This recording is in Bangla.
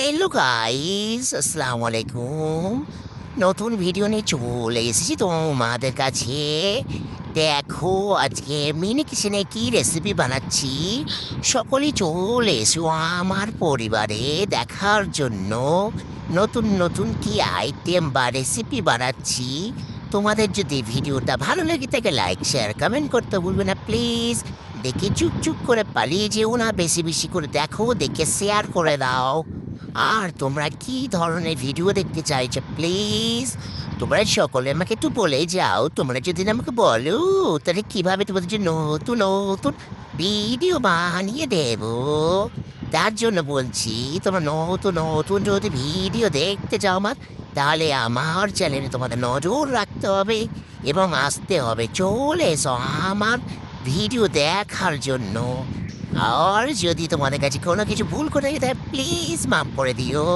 হ্যালো গাইস, আসসালামু আলাইকুম। নতুন ভিডিও নিয়ে চলে এসেছি তোমাদের কাছে। দেখো, আজকে মিনি কিচেনে কি রেসিপি বানাচ্ছি। সকলেই চলে এসো আমার পরিবারে দেখার জন্য। নতুন নতুন কি আইটেম বা রেসিপি বানাচ্ছি। তোমাদের যদি ভিডিওটা ভালো লেগে থাকে লাইক শেয়ার কমেন্ট করতে ভুলবে না প্লিজ। দেখে চুপ চুপ করে পালিয়ে যেও না, বেশি বেশি করে দেখো, দেখে শেয়ার করে দাও। আর তোমরা কি ধরনের ভিডিও দেখতে চাইছো প্লিজ তোমরা সকলে আমাকে একটু বলে যাও। তোমরা যদি আমাকে বলো তাহলে কিভাবে তোমাদের জন্য নতুন নতুন ভিডিও বানিয়ে দেব। তার জন্য বলছি, তোমরা নতুন নতুন যদি ভিডিও দেখতে চাও আমার, তাহলে আমার চ্যানেলে তোমাদের নজর রাখতে হবে এবং আসতে হবে। চলে এসো আমার ভিডিও দেখার জন্য। আর যদি তোমাদের কাছে কোনো কিছু ভুল করে থাকে প্লিজ মাফ করে দিও।